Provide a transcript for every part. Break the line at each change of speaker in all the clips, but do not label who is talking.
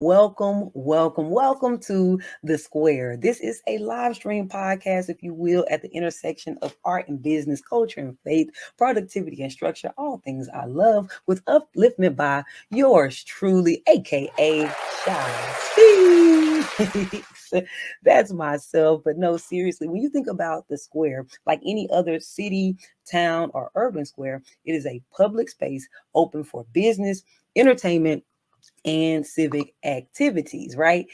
Welcome to The Square. This is a live stream podcast, if you will, at the intersection of art and business, culture and faith, productivity and structure, all things I love, with upliftment by yours truly, aka ShySpeaks. That's myself. But no, seriously, when you think about The Square, like any other city, town, or urban square, it is a public space open for business, entertainment, and civic activities, right?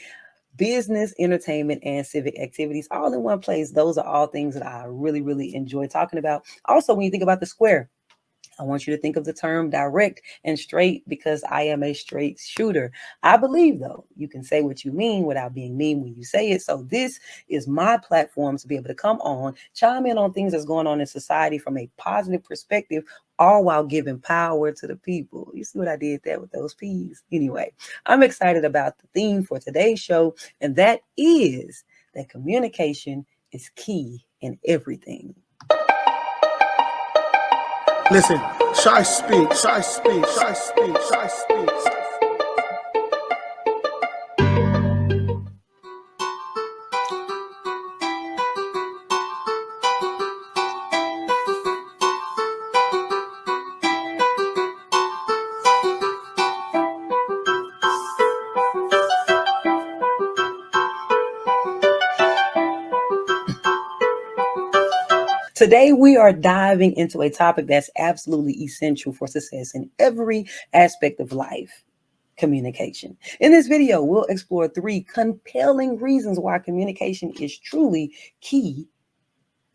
Business, entertainment, and civic activities all in one place. Those are all things that I really enjoy talking about. Also, when you think about the square, I want you to think of the term direct and straight because I am a straight shooter. I believe, though, you can say what you mean without being mean when you say it. So this is my platform to be able to come on, chime in on things that's going on in society from a positive perspective, all while giving power to the people. You see what I did there with those P's? Anyway, I'm excited about the theme for today's show, and that is that communication is key in everything.
Listen, Shy speaks.
Today, we are diving into a topic that's absolutely essential for success in every aspect of life: communication. In this video, we'll explore 3 compelling reasons why communication is truly key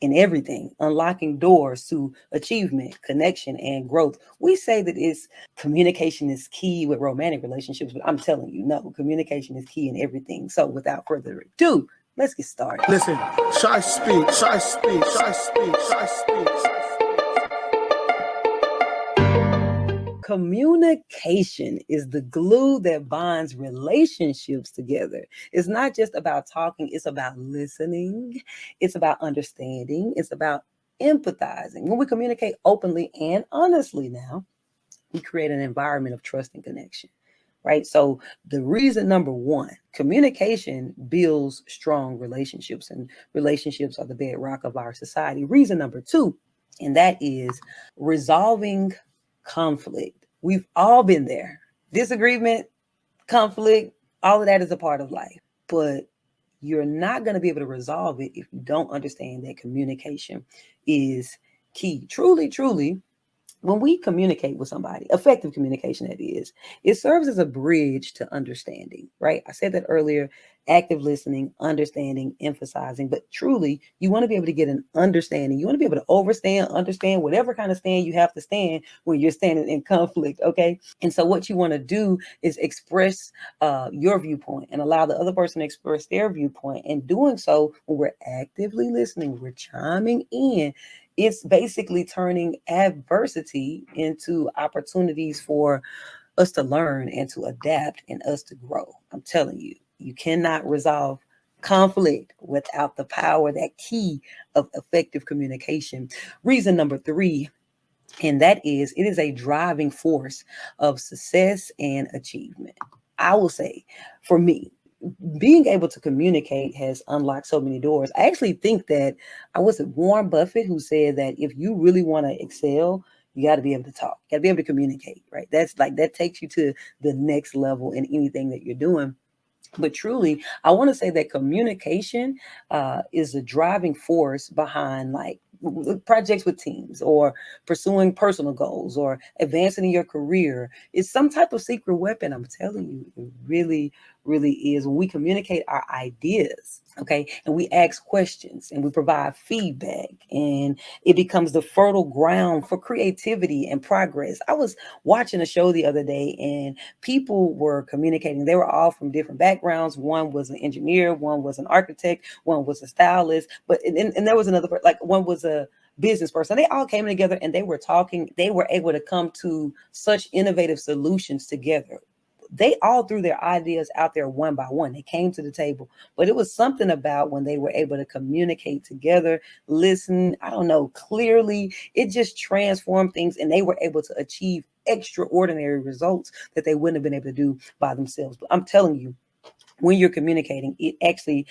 in everything, unlocking doors to achievement, connection, and growth. We say that communication is key with romantic relationships, but I'm telling you, no, communication is key in everything. So without further ado, let's get started.
Listen, Shy speaks.
Communication is the glue that binds relationships together. It's not just about talking, it's about listening, it's about understanding, it's about empathizing. When we communicate openly and honestly now, we create an environment of trust and connection, right? So the reason number 1, communication builds strong relationships, and relationships are the bedrock of our society. Reason number 2, and that is resolving conflict. We've all been there. Disagreement, conflict, all of that is a part of life. But you're not going to be able to resolve it if you don't understand that communication is key. Truly, when we communicate with somebody, effective communication that is, it serves as a bridge to understanding, right? I said that earlier: active listening, understanding, emphasizing. But truly, you want to be able to get an understanding. You want to be able to understand whatever kind of stand you have to stand when you're standing in conflict, okay? And so what you want to do is express your viewpoint and allow the other person to express their viewpoint. And doing so, when we're actively listening, we're chiming in, it's basically turning adversity into opportunities for us to learn and to adapt and us to grow. I'm telling you, you cannot resolve conflict without the power, that key of effective communication. Reason number 3, and that is it is a driving force of success and achievement. I will say, for me, being able to communicate has unlocked so many doors. I actually think that I was it Warren Buffett who said that if you really want to excel, you got to be able to talk, you got to be able to communicate, right? That's like, that takes you to the next level in anything that you're doing. But truly, I want to say that communication is a driving force behind, like, projects with teams, or pursuing personal goals, or advancing in your career. It's some type of secret weapon. I'm telling you, it really is. When we communicate our ideas, okay, and we ask questions and we provide feedback, and it becomes the fertile ground for creativity and progress. I was watching a show the other day, and people were communicating. They were all from different backgrounds. One was an engineer, one was an architect, one was a stylist, but and there was another, like, one was a business person. They all came together and they were talking. They were able to come to such innovative solutions together. They all threw their ideas out there one by one. They came to the table, but it was something about when they were able to communicate together, listen, I don't know, clearly. It just transformed things, and they were able to achieve extraordinary results that they wouldn't have been able to do by themselves. But I'm telling you, when you're communicating, it actually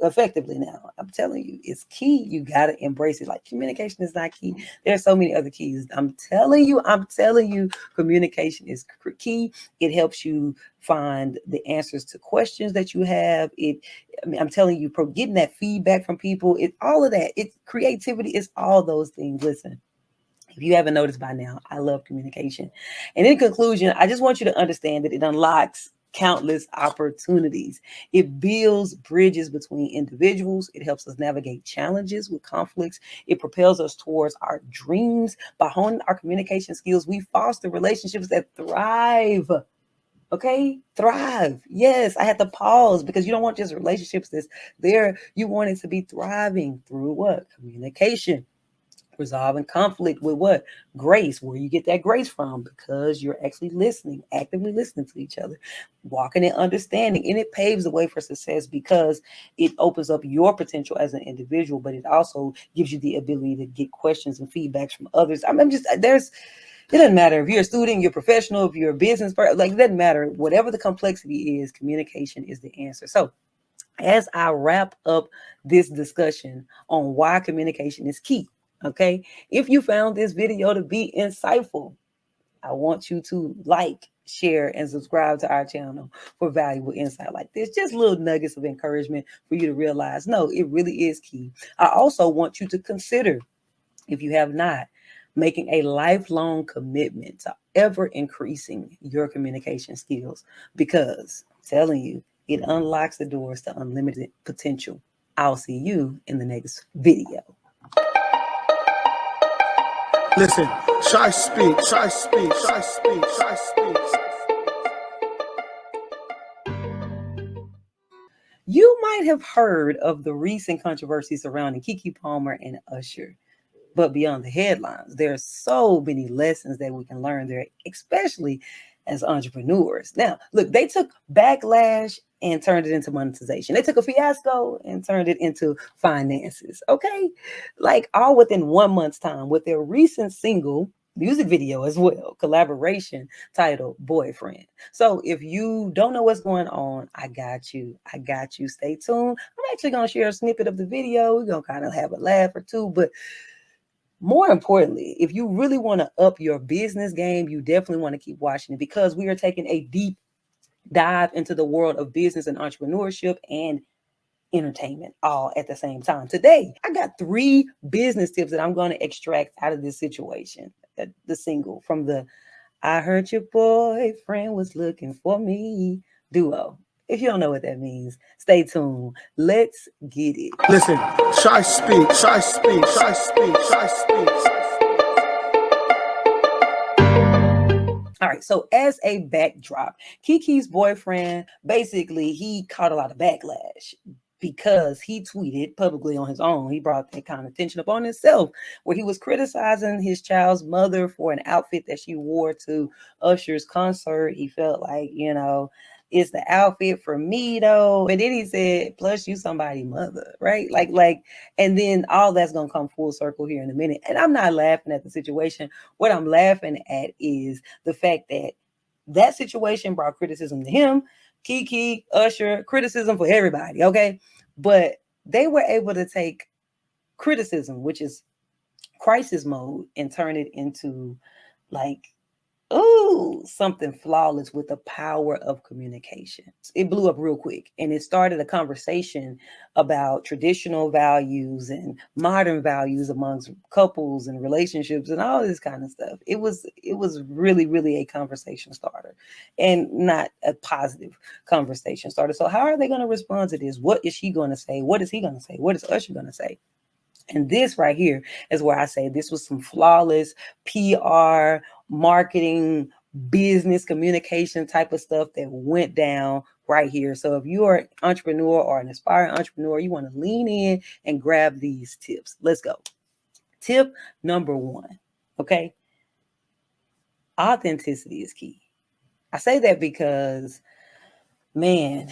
effectively now, I'm telling you, it's key. You got to embrace it. Like, communication is not key. There's so many other keys. I'm telling you, communication is key. It helps you find the answers to questions that you have. I'm telling you, getting that feedback from people, all of that. It's creativity. It's all those things. Listen, if you haven't noticed by now, I love communication. And in conclusion, I just want you to understand that it unlocks countless opportunities. It builds bridges between individuals. It helps us navigate challenges with conflicts. It propels us towards our dreams. By honing our communication skills, we foster relationships that thrive. Okay, thrive. Yes, I had to pause because you don't want just relationships that's there. You want it to be thriving through what? Communication. Resolving conflict with what? Grace. Where you get that grace from? Because you're actually listening, actively listening to each other, walking in understanding. And it paves the way for success because it opens up your potential as an individual, but it also gives you the ability to get questions and feedbacks from others. It doesn't matter if you're a student, you're a professional, if you're a business person, like, it doesn't matter. Whatever the complexity is, communication is the answer. So as I wrap up this discussion on why communication is key, okay, if you found this video to be insightful, I want you to like, share, and subscribe to our channel for valuable insight like this. Just little nuggets of encouragement for you to realize, no, it really is key. I also want you to consider, if you have not, making a lifelong commitment to ever increasing your communication skills, because I'm telling you, it unlocks the doors to unlimited potential. I'll see you in the next video.
Listen, ShySpeaks, ShySpeaks, ShySpeaks, ShySpeaks.
You might have heard of the recent controversy surrounding Keke Palmer and Usher. But beyond the headlines, there are so many lessons that we can learn there, especially as entrepreneurs. Now, look, they took backlash and turned it into monetization. They took a fiasco and turned it into finances. Okay. Like, all within 1 month's time, with their recent single music video as well, collaboration titled Boyfriend. So if you don't know what's going on, I got you. Stay tuned. I'm actually going to share a snippet of the video. We're going to kind of have a laugh or two, but more importantly, if you really want to up your business game, you definitely want to keep watching it, because we are taking a deep dive into the world of business and entrepreneurship and entertainment all at the same time. Today, I got 3 business tips that I'm going to extract out of this situation. The single from the I Heard Your Boyfriend Was Looking For Me duo. If you don't know what that means, stay tuned. Let's get it.
Listen, ShySpeaks, ShySpeaks, ShySpeaks, ShySpeaks.
All right, so as a backdrop, Keke's boyfriend, basically, he caught a lot of backlash because he tweeted publicly on his own. He brought that kind of attention upon himself, where he was criticizing his child's mother for an outfit that she wore to Usher's concert. He felt like, it's the outfit for me though. And then he said, plus you somebody's mother, right? And then all that's gonna come full circle here in a minute. And I'm not laughing at the situation. What I'm laughing at is the fact that that situation brought criticism to him, Keke, Usher, criticism for everybody, okay? But they were able to take criticism, which is crisis mode, and turn it into something flawless with the power of communication. It blew up real quick, and it started a conversation about traditional values and modern values amongst couples and relationships and all this kind of stuff. It was really, really a conversation starter, and not a positive conversation starter. So how are they going to respond to this? What is she going to say? What is he going to say? What is Usher going to say? And this right here is where I say this was some flawless PR, marketing, business communication type of stuff that went down right here. So if you are an entrepreneur or an aspiring entrepreneur, you want to lean in and grab these tips. Let's go. Tip number 1, okay? Authenticity is key. I say that because, man,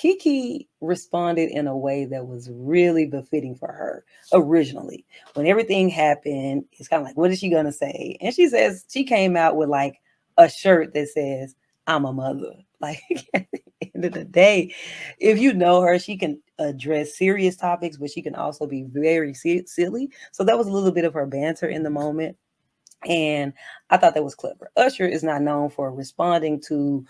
Kiki responded in a way that was really befitting for her originally. When everything happened, it's kind of like, what is she going to say? And she says she came out with like a shirt that says, I'm a mother. Like at the end of the day, if you know her, she can address serious topics, but she can also be very silly. So that was a little bit of her banter in the moment. And I thought that was clever. Usher is not known for responding to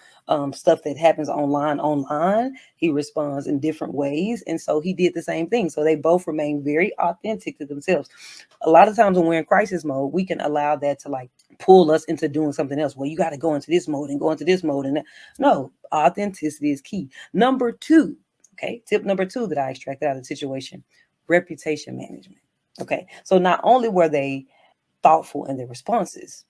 stuff that happens online. He responds in different ways. And so he did the same thing. So they both remain very authentic to themselves. A lot of times when we're in crisis mode, we can allow that to like pull us into doing something else. Well, you got to go into this mode and go into this mode. And no, authenticity is key. Number two, okay, tip number two that I extracted out of the situation, reputation management. Okay, so not only were they thoughtful in their responses,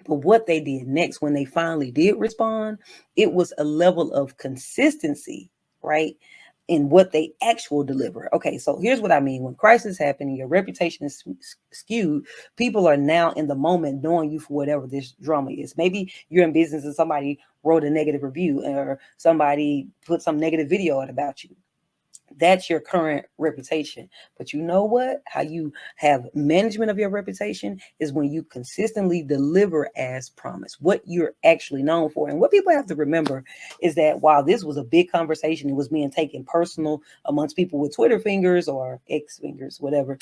but what they did next when they finally did respond, it was a level of consistency, right? In what they actually deliver. Okay, so here's what I mean. When crisis happens, your reputation is skewed. People are now in the moment knowing you for whatever this drama is. Maybe you're in business and somebody wrote a negative review or somebody put some negative video out about you. That's your current reputation. But you know what? How you have management of your reputation is when you consistently deliver as promised, what you're actually known for. And what people have to remember is that while this was a big conversation, it was being taken personal amongst people with Twitter fingers or X fingers, whatever.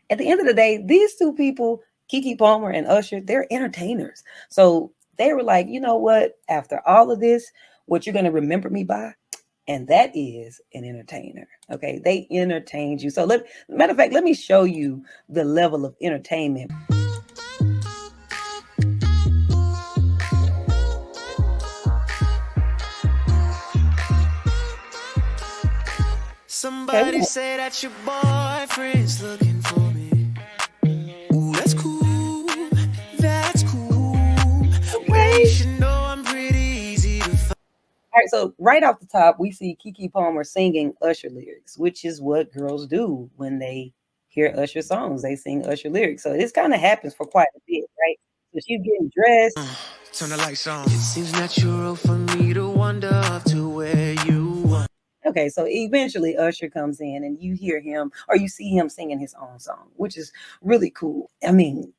At the end of the day, these two people, Keke Palmer and Usher, they're entertainers. So they were like, you know what? After all of this, what you're going to remember me by, and that is an entertainer. Okay, they entertained you. So matter of fact, let me show you the level of entertainment.
Somebody say that your boyfriend's looking for me. Ooh, that's cool. That's cool. Well, you should know I'm pretty easy to find.
All right, so right off the top, we see Keke Palmer singing Usher lyrics, which is what girls do when they hear Usher songs. They sing Usher lyrics. So this kind of happens for quite a bit, right? So she's getting dressed.
Turn the lights on. It seems natural for me to wander up to where you want.
Okay, so eventually Usher comes in and you hear him or you see him singing his own song, which is really cool. I mean,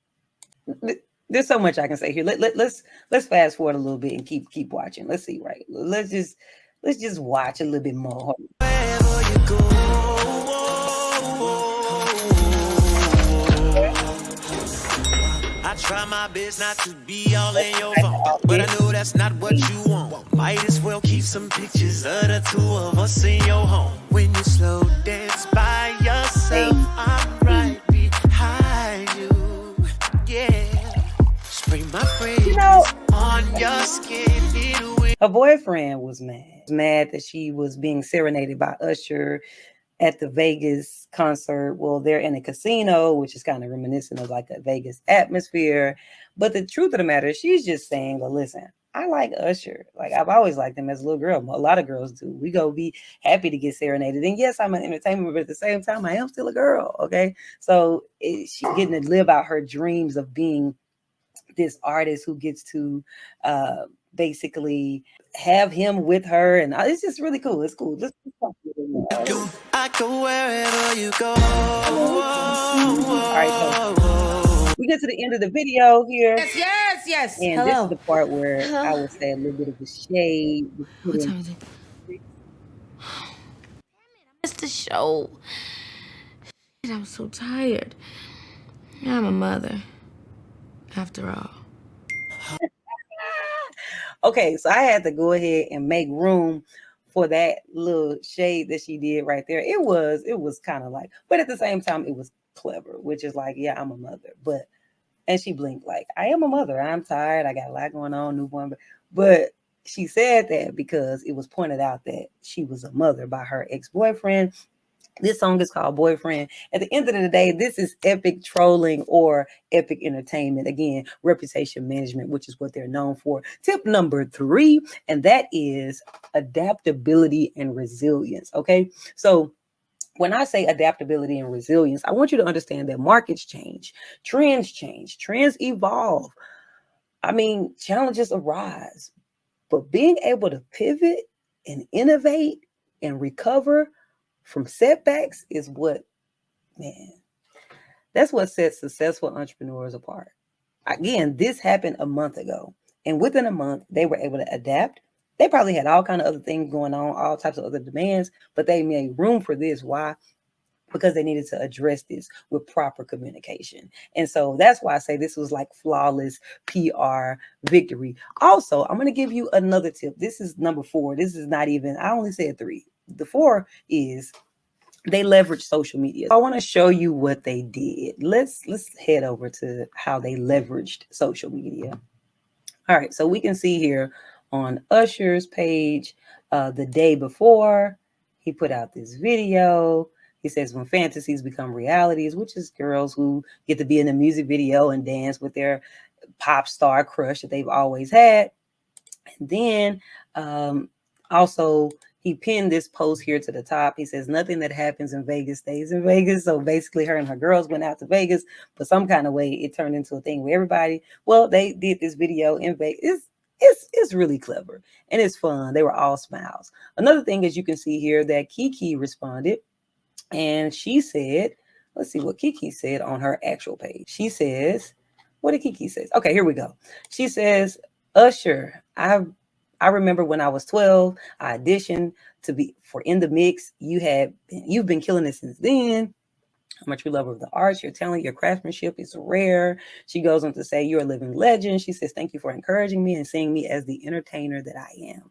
there's so much I can say here. Let's fast forward a little bit and keep watching. Let's see, right? Let's just watch a little bit more.
Wherever you go, I try my best not to be all in your phone, but I know that's not what you want. Might as well keep some pictures of the two of us in your home. When you slow dance by yourself, I'm right behind you. Yeah, spray my fragrance on your skin.
Her boyfriend was mad that she was being serenaded by Usher at the Vegas concert. Well, they're in a casino, which is kind of reminiscent of like a Vegas atmosphere. But the truth of the matter, she's just saying, well, listen, I like Usher. Like I've always liked him as a little girl. A lot of girls do. We go be happy to get serenaded. And yes, I'm an entertainer, but at the same time, I am still a girl. Okay. So she's getting to live out her dreams of being this artist who gets to basically have him with her, and it's just really cool. It's cool. Just
I go wherever you go.
All right, so we get to the end of the video here.
Yes.
And
hello.
This is the part where I would say a little bit of the shade.
What time is it? Damn it, I missed the show. Shit, I'm so tired. I'm a mother, after all.
Okay, so I had to go ahead and make room for that little shade that she did right there. It was kind of like, but at the same time, it was clever, which is like, yeah, I'm a mother. And she blinked like, I am a mother. I'm tired. I got a lot going on, newborn. But she said that because it was pointed out that she was a mother by her ex-boyfriend. This song is called Boyfriend. At the end of the day, this is epic trolling or epic entertainment. Again, reputation management, which is what they're known for. Tip number 3, and that is adaptability and resilience. Okay, so when I say adaptability and resilience, I want you to understand that markets change, trends evolve. I mean, challenges arise, but being able to pivot and innovate and recover from setbacks is what, man, that's what sets successful entrepreneurs apart. Again, this happened a month ago, and within a month, they were able to adapt. They probably had all kind of other things going on, all types of other demands, but they made room for this. Why? Because they needed to address this with proper communication. And so that's why I say this was like flawless PR victory. Also, I'm going to give you another tip. This is number 4. This is not even, I only said 3. The 4 is they leverage social media. I want to show you what they did. Let's head over to how they leveraged social media. All right, so we can see here on Usher's page, the day before, he put out this video. He says when fantasies become realities, which is girls who get to be in a music video and dance with their pop star crush that they've always had. And then also he pinned this post here to the top. He says nothing that happens in Vegas stays in Vegas. So basically her and her girls went out to Vegas, but some kind of way it turned into a thing where everybody, well, they did this video in Vegas. It's really clever and it's fun. They were all smiles. Another thing is you can see here that Kiki responded and she said, let's see what Kiki said on her actual page. She says, what did Kiki say? Okay, here we go. She says, Usher, I remember when I was 12, I auditioned to be for In the Mix. You've been killing it since then. How much we love of the arts, your talent, your craftsmanship is rare. She goes on to say, you're a living legend. She says, thank you for encouraging me and seeing me as the entertainer that I am.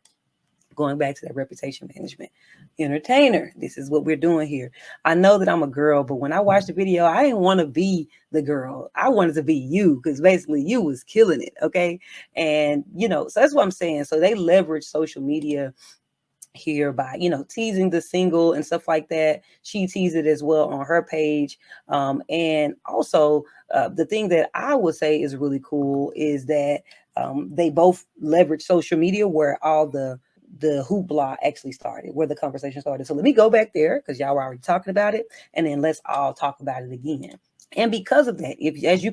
Going back to that reputation management. Entertainer, this is what we're doing here. I know that I'm a girl, but when I watched the video, I didn't want to be the girl. I wanted to be you because basically you was killing it, okay? And, so that's what I'm saying. So they leverage social media here by, teasing the single and stuff like that. She teased it as well on her page. And also the thing that I would say is really cool is that they both leverage social media where all the hoopla actually started, where the conversation started. So let me go back there because y'all were already talking about it, and then let's all talk about it again. And because of that, as you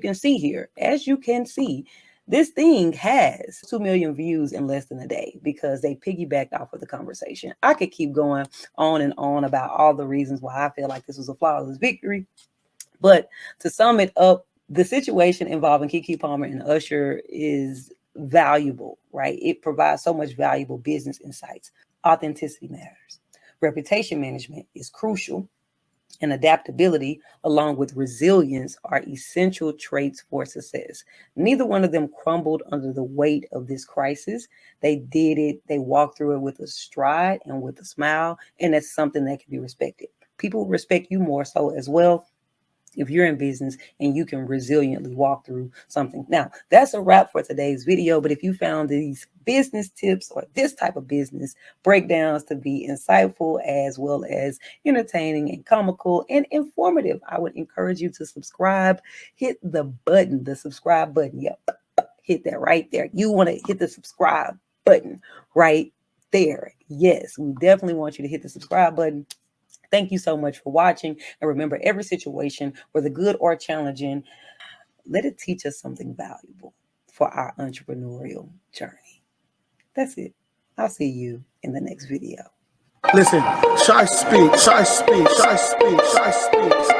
can see, this thing has 2 million views in less than a day because they piggybacked off of the conversation. I could keep going on and on about all the reasons why I feel like this was a flawless victory, but to sum it up, the situation involving Keke Palmer and Usher is valuable, right? It provides so much valuable business insights. Authenticity matters. Reputation management is crucial, and adaptability along with resilience are essential traits for success. Neither one of them crumbled under the weight of this crisis. They did it. They walked through it with a stride and with a smile, and that's something that can be respected. People respect you more so as well if you're in business and you can resiliently walk through something. Now, that's a wrap for today's video. But if you found these business tips or this type of business breakdowns to be insightful as well as entertaining and comical and informative, I would encourage you to subscribe. Hit the button, the subscribe button. Yep, hit that right there. You want to hit the subscribe button right there. Yes, we definitely want you to hit the subscribe button. Thank you so much for watching. And remember, every situation, whether good or challenging, let it teach us something valuable for our entrepreneurial journey. That's it. I'll see you in the next video.
Listen, ShySpeaks, ShySpeaks, ShySpeaks, ShySpeaks.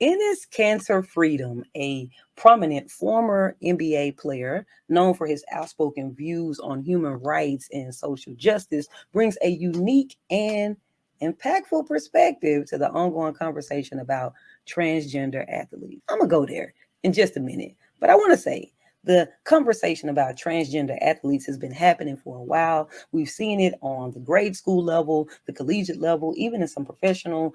Enes Kanter Freedom, a prominent former NBA player known for his outspoken views on human rights and social justice, brings a unique and impactful perspective to the ongoing conversation about transgender athletes. I'm going to go there in just a minute, but I want to say the conversation about transgender athletes has been happening for a while. We've seen it on the grade school level, the collegiate level, even in some professional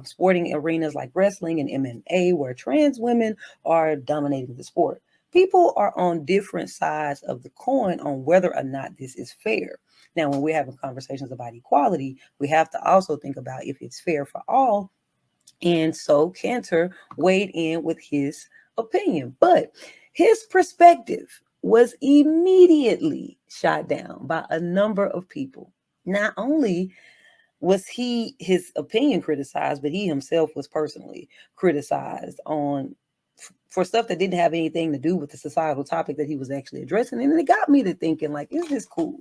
sporting arenas like wrestling and MMA, where trans women are dominating the sport. People are on different sides of the coin on whether or not this is fair. Now, when we're having conversations about equality, we have to also think about if it's fair for all. And so Kanter weighed in with his opinion, but his perspective was immediately shot down by a number of people. Not only was his opinion criticized, but he himself was personally criticized for stuff that didn't have anything to do with the societal topic that he was actually addressing. And it got me to thinking, like, is this cool?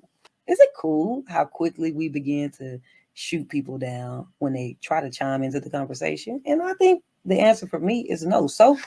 Is it cool how quickly we begin to shoot people down when they try to chime into the conversation? And I think the answer for me is no. So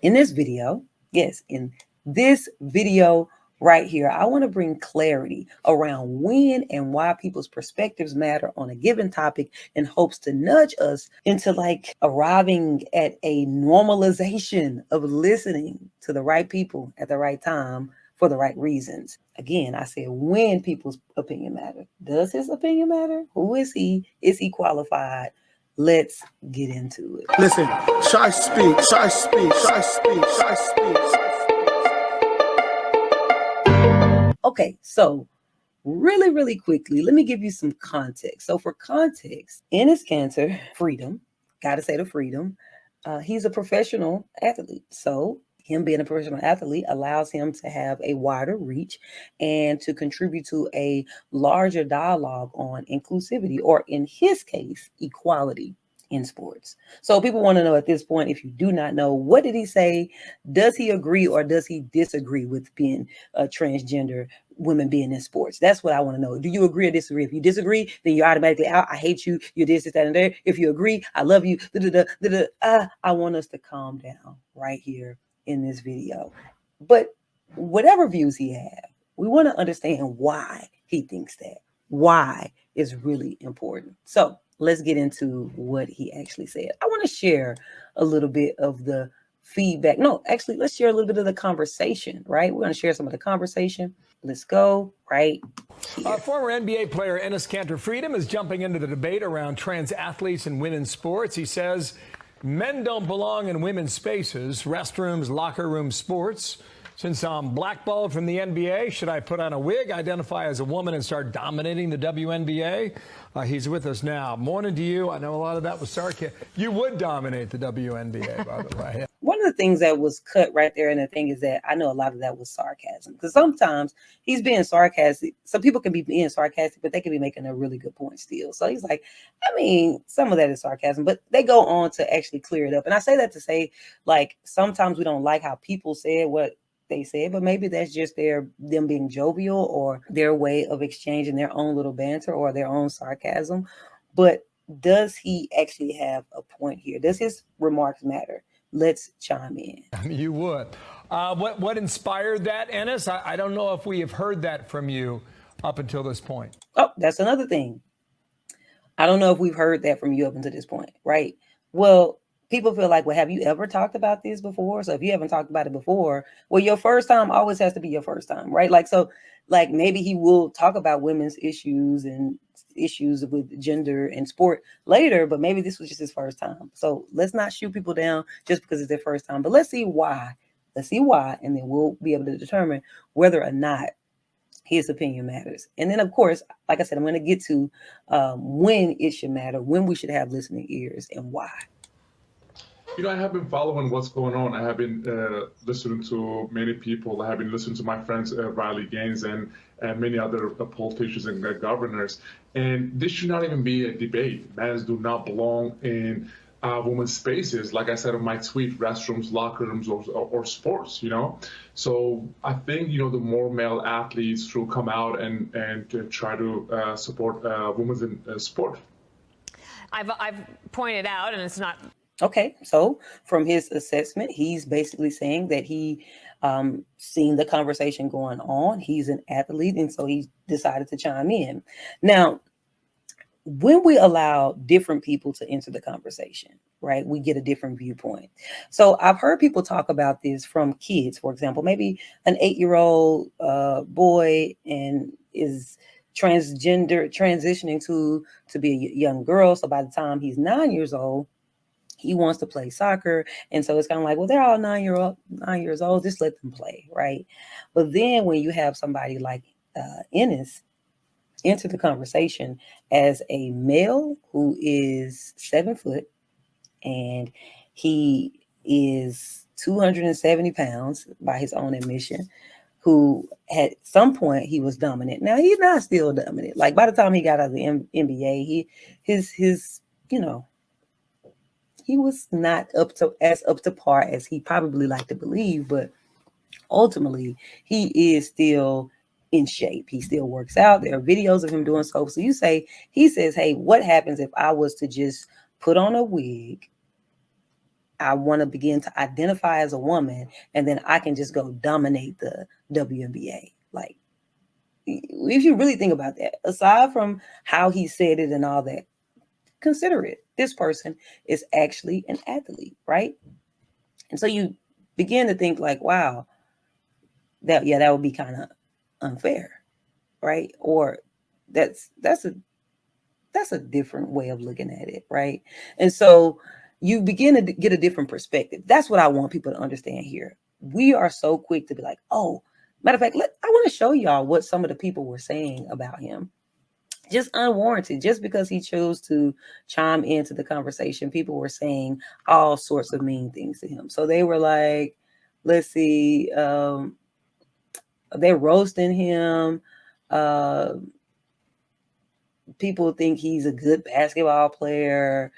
in this video, yes, in this video right here, I want to bring clarity around when and why people's perspectives matter on a given topic in hopes to nudge us into like arriving at a normalization of listening to the right people at the right time for the right reasons. Again, I said when people's opinion matter. Does his opinion matter? Who is he? Is he qualified? Let's get into it.
Listen, ShySpeaks, ShySpeaks, ShySpeaks, ShySpeaks.
Okay, so really quickly, let me give you some context. So for context, Enes Kanter, freedom, gotta say the freedom, he's a professional athlete. So him being a professional athlete allows him to have a wider reach and to contribute to a larger dialogue on inclusivity, or in his case, equality in sports. So people want to know at this point, if you do not know, what did he say? Does he agree or does he disagree with being a transgender women being in sports? That's what I want to know. Do you agree or disagree? If you disagree, then you're automatically out. I hate you. You're this, that, and there. If you agree, I love you. I want us to calm down right here in this video. But whatever views he has, we want to understand why he thinks that. Why is really important. So let's get into what he actually said. I want to share a little bit of the feedback. No, actually, let's share a little bit of the conversation, right? We're going to share some of the conversation. Let's go right here.
Former NBA player Enes Kanter Freedom is jumping into the debate around trans athletes and women's sports. He says men don't belong in women's spaces, restrooms, locker room, sports. Since I'm blackballed from the NBA, should I put on a wig, identify as a woman, and start dominating the WNBA? He's with us now. Morning to you. I know a lot of that was sarcasm. You would dominate the WNBA, by the way.
One of the things that was cut right there, and the thing is that I know a lot of that was sarcasm, because sometimes he's being sarcastic. Some people can be being sarcastic, but they can be making a really good point still. So he's like, I mean, some of that is sarcasm, but they go on to actually clear it up. And I say that to say, like, sometimes we don't like how people say what they said, but maybe that's just them being jovial, or their way of exchanging their own little banter or their own sarcasm. But does he actually have a point here? Does his remarks matter? Let's chime in.
You would. What inspired that, Enes? I don't know if we have heard that from you up until this point.
Oh, that's another thing. I don't know if we've heard that from you up until this point, right? Well, people feel like, well, have you ever talked about this before? So if you haven't talked about it before, well, your first time always has to be your first time, right? Like, so like maybe he will talk about women's issues and issues with gender and sport later, but maybe this was just his first time. So let's not shoot people down just because it's their first time, but let's see why. And then we'll be able to determine whether or not his opinion matters. And then, of course, like I said, I'm going to get to when it should matter, when we should have listening ears, and why.
You know, I have been following what's going on. I have been listening to many people. I have been listening to my friends, Riley Gaines and many other politicians and governors. And this should not even be a debate. Men do not belong in women's spaces. Like I said in my tweet, restrooms, locker rooms, or sports, you know. So I think, you know, the more male athletes should come out and try to support women's in sport.
I've pointed out, and it's not...
Okay, so from his assessment, he's basically saying that he seen the conversation going on. He's an athlete, and so he decided to chime in. Now, when we allow different people to enter the conversation, right, we get a different viewpoint. So I've heard people talk about this from kids, for example, maybe an 8-year-old boy and is transitioning to be a young girl. So by the time he's 9 years old, he wants to play soccer. And so it's kind of like, well, they're all 9 years old, just let them play, right? But then when you have somebody like Enes enter the conversation as a male who is 7 foot, and he is 270 pounds by his own admission, who at some point he was dominant. Now he's not still dominant. Like by the time he got out of the NBA, his you know, he was not up to par as he probably liked to believe, but ultimately he is still in shape. He still works out. There are videos of him doing so. So he says, hey, what happens if I was to just put on a wig? I want to begin to identify as a woman, and then I can just go dominate the WNBA. Like, if you really think about that, aside from how he said it and all that, consider it. This person is actually an athlete, right? And so you begin to think like, wow, that would be kind of unfair, right? Or that's a different way of looking at it, right? And so you begin to get a different perspective. That's what I want people to understand here. We are so quick to be like, oh, matter of fact, I want to show y'all what some of the people were saying about him. Just unwarranted, just because he chose to chime into the conversation, people were saying all sorts of mean things to him. So they were like, let's see, they're roasting him. People think he's a good basketball player.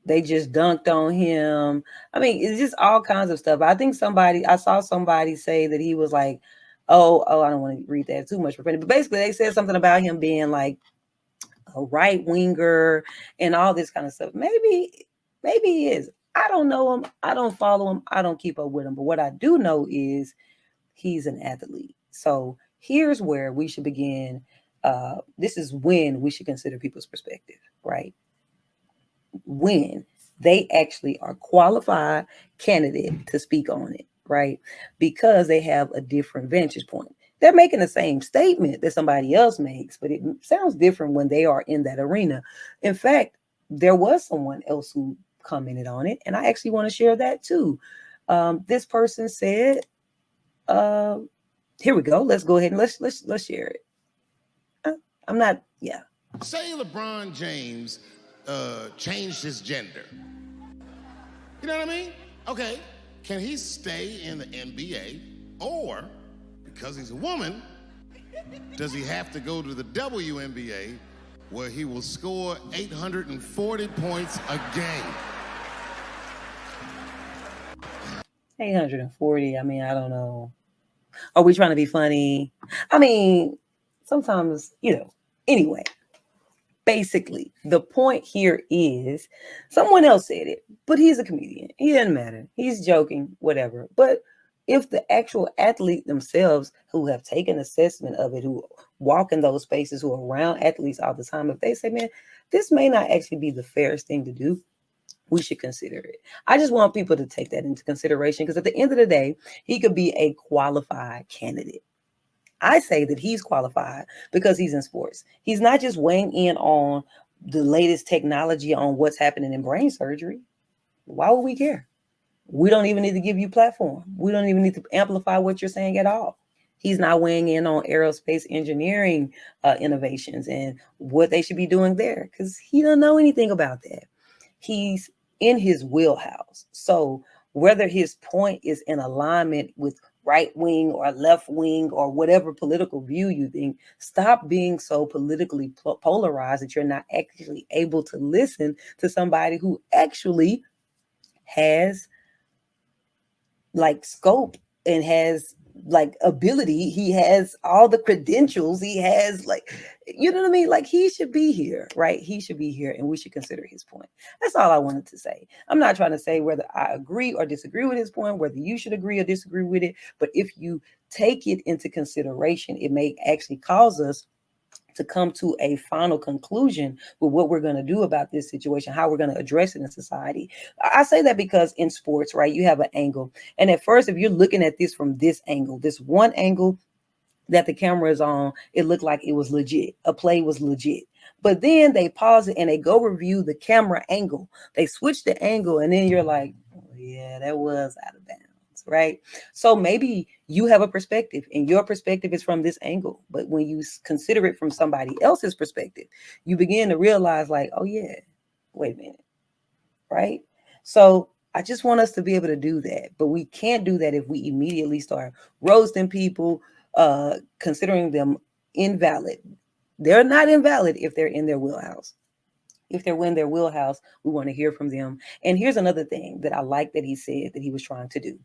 They just dunked on him. I mean, it's just all kinds of stuff. I saw somebody say that he was like, oh, I don't want to read that too much, but basically they said something about him being like a right winger and all this kind of stuff. Maybe he is. I don't know him. I don't follow him. I don't keep up with him. But what I do know is he's an athlete. So here's where we should begin. This is when we should consider people's perspective, right? When they actually are qualified candidate to speak on it, right? Because they have a different vantage point. They're making the same statement that somebody else makes, but it sounds different when they are in that arena. In fact, there was someone else who commented on it, and I actually want to share that too. This person said, here we go. Let's go ahead and let's share it.
Say LeBron James changed his gender. You know what I mean? Okay, can he stay in the NBA, or because he's a woman, does he have to go to the WNBA where he will score 840 points a game?
840. I mean, I don't know. Are we trying to be funny? I mean, sometimes, anyway. Basically, the point here is someone else said it, but he's a comedian. He doesn't matter. He's joking, whatever. But if the actual athlete themselves who have taken assessment of it, who walk in those spaces, who are around athletes all the time, if they say, man, this may not actually be the fairest thing to do, we should consider it. I just want people to take that into consideration, because at the end of the day, he could be a qualified candidate. I say that he's qualified because he's in sports. He's not just weighing in on the latest technology on what's happening in brain surgery. Why would we care? We don't even need to give you platform. We don't even need to amplify what you're saying at all. He's not weighing in on aerospace engineering innovations and what they should be doing there, because he doesn't know anything about that. He's in his wheelhouse. So whether his point is in alignment with right wing or left wing or whatever political view you think, stop being so politically polarized that you're not actually able to listen to somebody who actually has like scope and has like ability. He has all the credentials. He has like, you know what I mean? Like, he should be here, right? He should be here, and we should consider his point. That's all I wanted to say. I'm not trying to say whether I agree or disagree with his point, whether you should agree or disagree with it. But if you take it into consideration, it may actually cause us to come to a final conclusion with what we're going to do about this situation, how we're going to address it in society. I say that because in sports, right, you have an angle. And at first, if you're looking at this from this angle, this one angle that the camera is on, it looked like it was legit. A play was legit. But then they pause it and they go review the camera angle. They switch the angle, and then you're like, oh, yeah, that was out of bounds. Right? So maybe you have a perspective and your perspective is from this angle, but when you consider it from somebody else's perspective, you begin to realize like, oh yeah, wait a minute, right? So I just want us to be able to do that, but we can't do that if we immediately start roasting people, considering them invalid. They're not invalid if they're in their wheelhouse. If they're in their wheelhouse, we want to hear from them. And here's another thing that I like that he said that he was trying to do.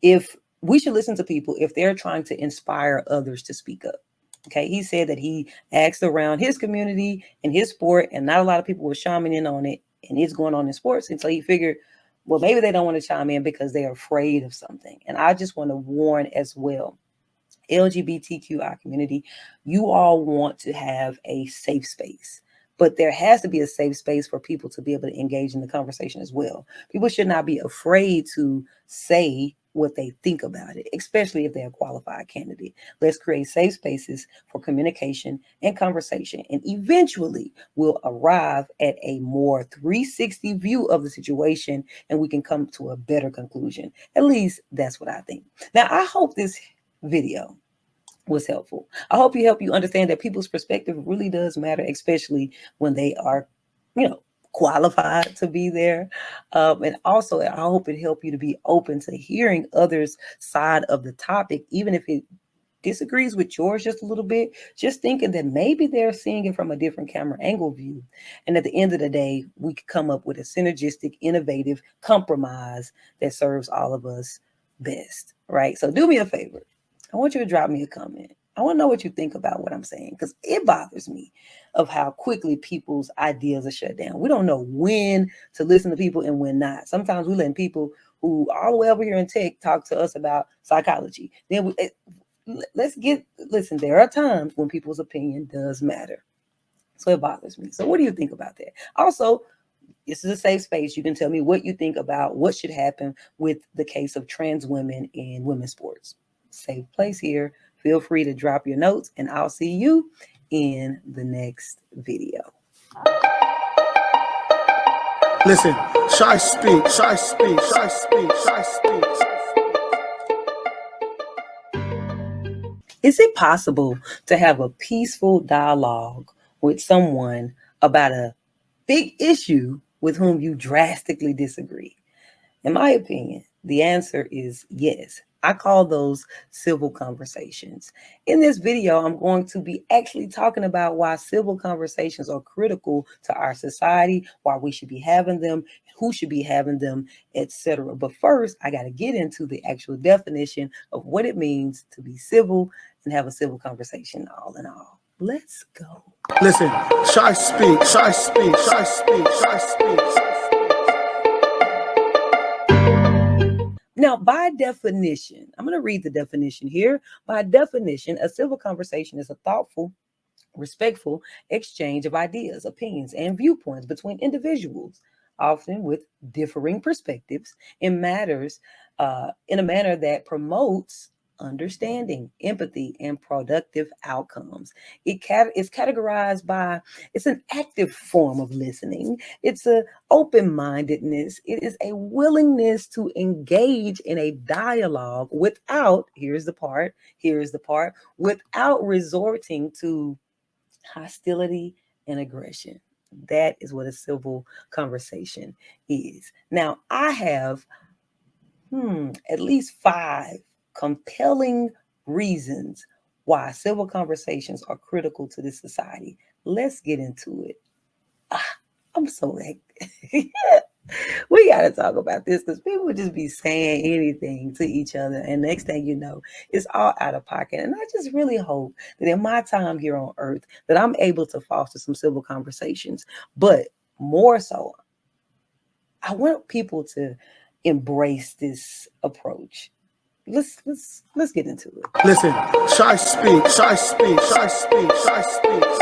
If we should listen to people if they're trying to inspire others to speak up. Okay, he said that he asked around his community and his sport, and not a lot of people were chiming in on it, and it's going on in sports. And so he figured, well, maybe they don't want to chime in because they're afraid of something. And I just want to warn as well, LGBTQI community, you all want to have a safe space. But there has to be a safe space for people to be able to engage in the conversation as well. People should not be afraid to say what they think about it, especially if they're a qualified candidate. Let's create safe spaces for communication and conversation, and eventually we'll arrive at a more 360 view of the situation, and we can come to a better conclusion. At least that's what I think. Now, I hope this video was helpful. I hope you understand that people's perspective really does matter, especially when they are, qualified to be there. And also, I hope it helped you to be open to hearing others' side of the topic, even if it disagrees with yours just a little bit, just thinking that maybe they're seeing it from a different camera angle view. And at the end of the day, we could come up with a synergistic, innovative compromise that serves all of us best, right? So do me a favor. I want you to drop me a comment. I want to know what you think about what I'm saying, because it bothers me of how quickly people's ideas are shut down. We don't know when to listen to people and when not. Sometimes we let people who all the way over here in tech talk to us about psychology. Then listen, there are times when people's opinion does matter. So it bothers me. So what do you think about that? Also, this is a safe space. You can tell me what you think about what should happen with the case of trans women in women's sports. Safe place here. Feel free to drop your notes, and I'll see you in the next video.
Listen, ShySpeaks, ShySpeaks, ShySpeaks, ShySpeaks.
Is it possible to have a peaceful dialogue with someone about a big issue with whom you drastically disagree? In my opinion, the answer is yes. I call those civil conversations. In this video, I'm going to be actually talking about why civil conversations are critical to our society, why we should be having them, who should be having them, etc. But first, I got to get into the actual definition of what it means to be civil and have a civil conversation all in all. Let's go.
Listen, ShySpeaks, ShySpeaks, ShySpeaks, ShySpeaks.
Now, by definition, I'm going to read the definition here. By definition, a civil conversation is a thoughtful, respectful exchange of ideas, opinions, and viewpoints between individuals, often with differing perspectives in matters, in a manner that promotes understanding, empathy, and productive outcomes. It's categorized by, it's an active form of listening. It's an open-mindedness. It is a willingness to engage in a dialogue without, here's the part, without resorting to hostility and aggression. That is what a civil conversation is. Now, I have at least 5 compelling reasons why civil conversations are critical to this society. Let's get into it. I'm so we got to talk about this, because people would just be saying anything to each other, and next thing you know, it's all out of pocket. And I just really hope that in my time here on earth that I'm able to foster some civil conversations. But more so, I want people to embrace this approach. Let's get into it.
Listen, ShySpeaks, ShySpeaks, ShySpeaks, ShySpeaks.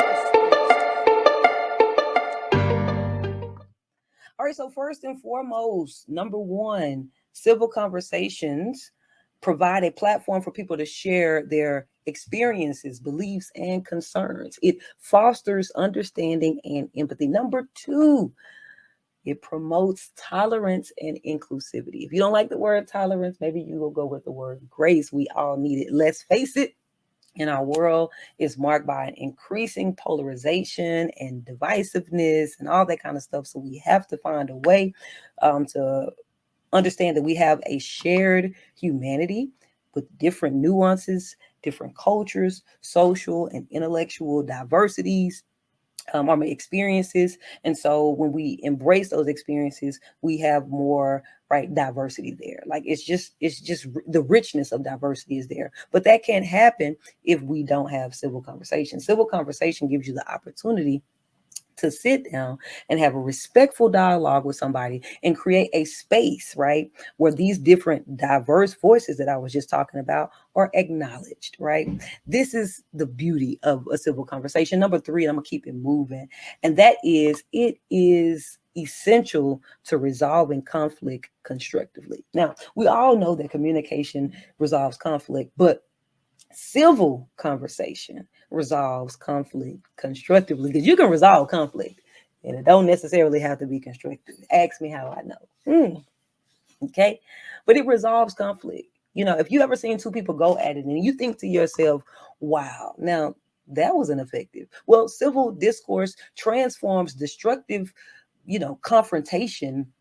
All right, so first and foremost, number 1, civil conversations provide a platform for people to share their experiences, beliefs, and concerns. It fosters understanding and empathy. Number 2, it promotes tolerance and inclusivity. If you don't like the word tolerance, maybe you will go with the word grace. We all need it. Let's face it, in our world is marked by an increasing polarization and divisiveness and all that kind of stuff. So we have to find a way to understand that we have a shared humanity with different nuances, different cultures, social and intellectual diversities. our experiences. And so when we embrace those experiences, we have more, right, diversity there. Like it's just the richness of diversity is there. But that can't happen if we don't have civil conversation. Civil conversation gives you the opportunity to sit down and have a respectful dialogue with somebody and create a space, right, where these different diverse voices that I was just talking about are acknowledged, right? This is the beauty of a civil conversation. Number 3, I'm gonna keep it moving, and that is it is essential to resolving conflict constructively. Now, we all know that communication resolves conflict, but civil conversation resolves conflict constructively, because you can resolve conflict and it don't necessarily have to be constructive. Ask me how I know. Okay, but it resolves conflict. You know, if you ever seen two people go at it and you think to yourself, wow, now that was ineffective. Well, civil discourse transforms destructive, confrontation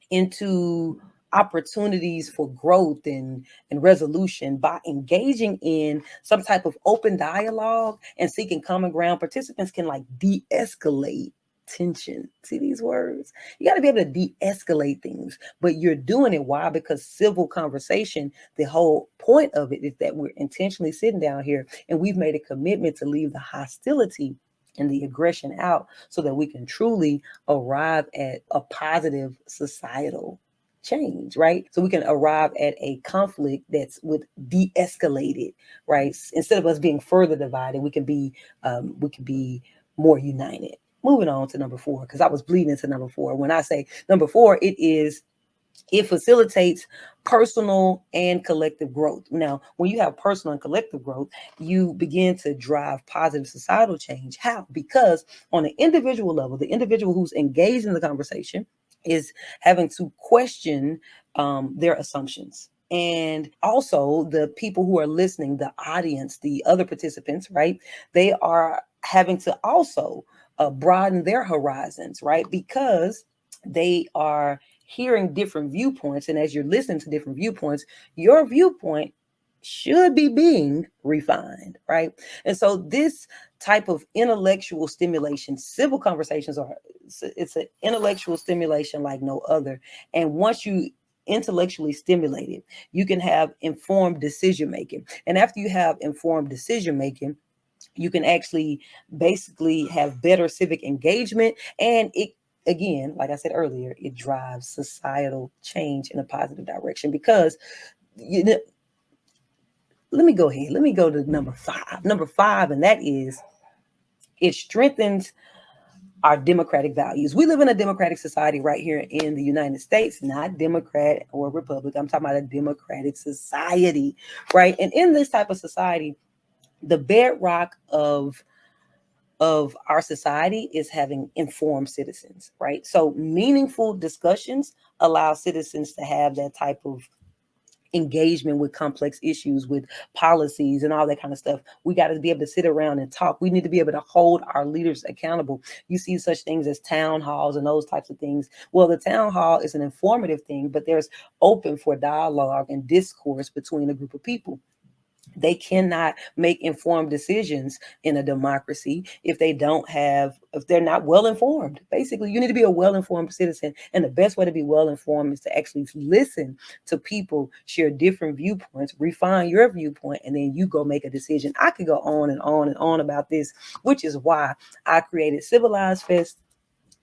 into opportunities for growth and resolution by engaging in some type of open dialogue and seeking common ground. Participants can like de-escalate tension. See these words? You got to be able to de-escalate things, but you're doing it. Why? Because civil conversation, the whole point of it is that we're intentionally sitting down here and we've made a commitment to leave the hostility and the aggression out so that we can truly arrive at a positive societal change, right? So we can arrive at a conflict that's with de-escalated, right? Instead of us being further divided, we can be more united. Moving on to number 4, because I was bleeding to number 4. When I say number 4, it facilitates personal and collective growth. Now, when you have personal and collective growth, you begin to drive positive societal change. How? Because on an individual level, the individual who's engaged in the conversation is having to question their assumptions. And also the people who are listening, the audience, the other participants, right? They are having to also broaden their horizons, right? Because they are hearing different viewpoints. And as you're listening to different viewpoints, your viewpoint should be being refined, right? And so this type of intellectual stimulation, civil conversations it's an intellectual stimulation like no other. And once you intellectually stimulated, you can have informed decision making. And after you have informed decision making, you can actually basically have better civic engagement. And it, again, like I said earlier, it drives societal change in a positive direction. Because let me go ahead. Let me go to number 5. Number 5, and that is it strengthens our democratic values. We live in a democratic society right here in the United States, not Democrat or Republic. I'm talking about a democratic society, right? And in this type of society, the bedrock of our society is having informed citizens, right? So meaningful discussions allow citizens to have that type of engagement with complex issues, with policies and all that kind of stuff. We got to be able to sit around and talk. We need to be able to hold our leaders accountable. You see such things as town halls and those types of things. Well, the town hall is an informative thing, but there's open for dialogue and discourse between a group of people. They cannot make informed decisions in a democracy if they're not well informed. Basically, you need to be a well-informed citizen. And the best way to be well-informed is to actually listen to people share different viewpoints, refine your viewpoint, and then you go make a decision. I could go on and on and on about this, which is why I created Civilized Fest.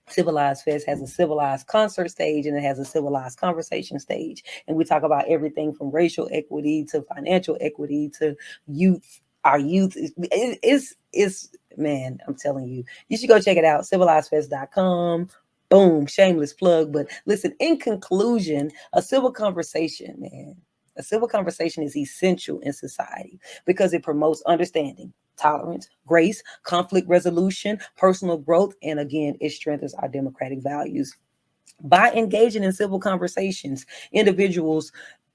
Civilized Fest has a civilized concert stage and it has a civilized conversation stage. And we talk about everything from racial equity to financial equity to youth. Our youth is man, I'm telling you, you should go check it out. civilizedfest.com. Boom, shameless plug. But listen, in conclusion, a civil conversation, man. A civil conversation is essential in society because it promotes understanding, tolerance, grace, conflict resolution, personal growth, and again, it strengthens our democratic values. By engaging in civil conversations, individuals,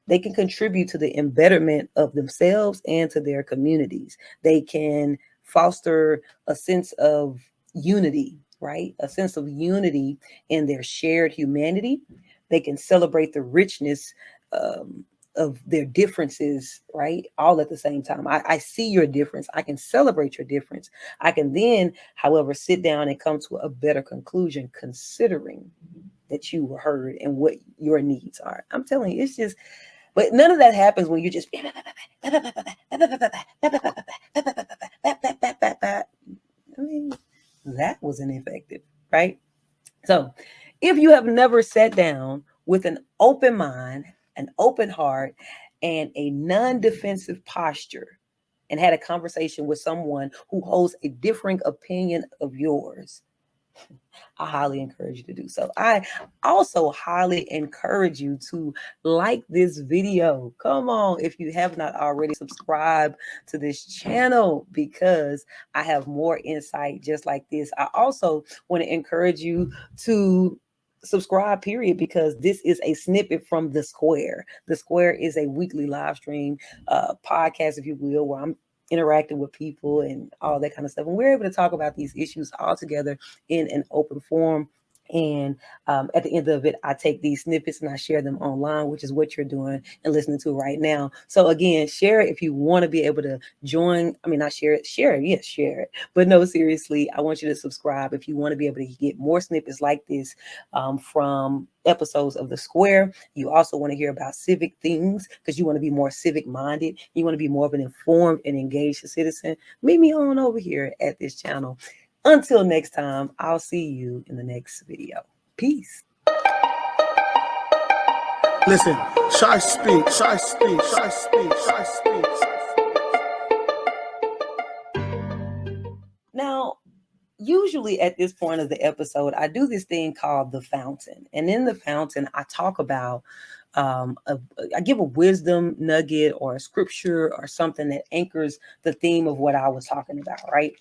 they can contribute to the embetterment of themselves and to their communities. They can foster a sense of unity, right? A sense of unity in their shared humanity. They can celebrate the richness of their differences, right? All at the same time. I see your difference. I can celebrate your difference. I can then, however, sit down and come to a better conclusion, considering that you were heard and what your needs are. I'm telling you, it's just, but none of that happens when you just, I mean, that was ineffective, right? So if you have never sat down with an open mind, an open heart, and a non-defensive posture and had a conversation with someone who holds a differing opinion of yours, I highly encourage you to do so. I also highly encourage you to like this video. Come on, if you have not already, subscribe to this channel because I have more insight just like this. I also want to encourage you to subscribe, period, because this is a snippet from The Square. The Square is a weekly live stream podcast, if you will, where I'm interacting with people and all that kind of stuff. And we're able to talk about these issues all together in an open forum. And at the end of it, I take these snippets and I share them online, which is what you're doing and listening to right now. So again, share it if you want to be able to join. I mean, not share it, share it. Yes, share it. But no, seriously, I want you to subscribe if you want to be able to get more snippets like this from episodes of The Square. You also want to hear about civic things because you want to be more civic minded. You want to be more of an informed and engaged citizen. Meet me on over here at this channel. Until next time, I'll see you in the next video. Peace.
Listen, ShySpeaks, ShySpeaks, ShySpeaks, ShySpeaks.
Now, usually at this point of the episode, I do this thing called the fountain. And in the fountain, I talk about, I give a wisdom nugget or a scripture or something that anchors the theme of what I was talking about, right?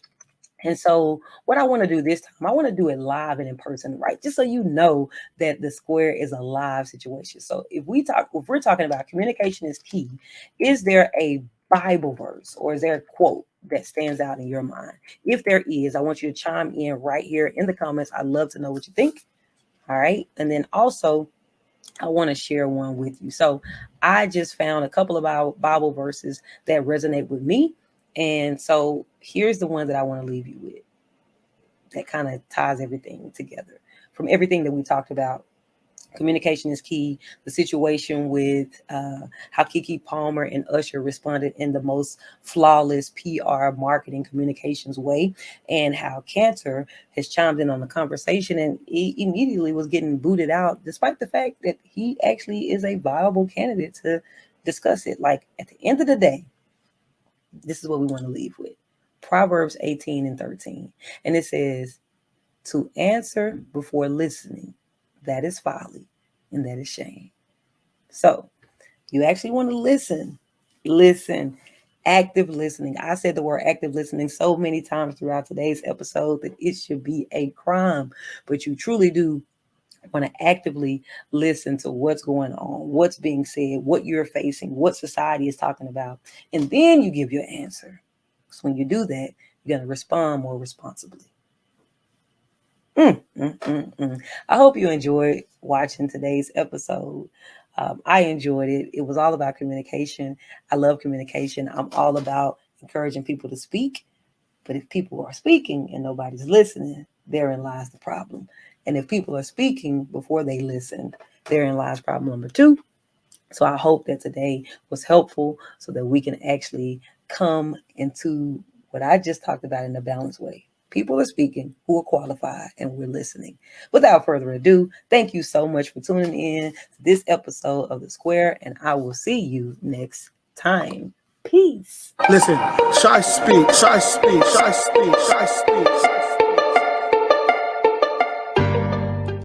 And so what I want to do this time, I want to do it live and in person, right? Just so you know that The Square is a live situation. So if we're talking about communication is key, is there a Bible verse or is there a quote that stands out in your mind? If there is, I want you to chime in right here in the comments. I'd love to know what you think. All right. And then also, I want to share one with you. So I just found a couple of Bible verses that resonate with me. And so here's the one that I want to leave you with that kind of ties everything together. From everything that we talked about, communication is key. The situation with how Keke Palmer and Usher responded in the most flawless PR marketing communications way, and how Cantor has chimed in on the conversation and he immediately was getting booted out, despite the fact that he actually is a viable candidate to discuss it. Like at the end of the day, this is what we want to leave with. Proverbs 18:13. And it says, to answer before listening, that is folly and that is shame. So you actually want to listen, active listening. I said the word active listening so many times throughout today's episode that it should be a crime, but you truly do want to actively listen to what's going on, what's being said, what you're facing, what society is talking about. And then you give your answer. Because when you do that, you're going to respond more responsibly. I hope you enjoyed watching today's episode. I enjoyed it. It was all about communication. I love communication. I'm all about encouraging people to speak. But if people are speaking and nobody's listening, therein lies the problem. And if people are speaking before they listened, therein lies problem number 2. So I hope that today was helpful so that we can actually come into what I just talked about in a balanced way. People are speaking who are qualified and we're listening. Without further ado, thank you so much for tuning in to this episode of The Square, and I will see you next time. Peace.
Listen, ShySpeaks, ShySpeaks, ShySpeaks, ShySpeaks.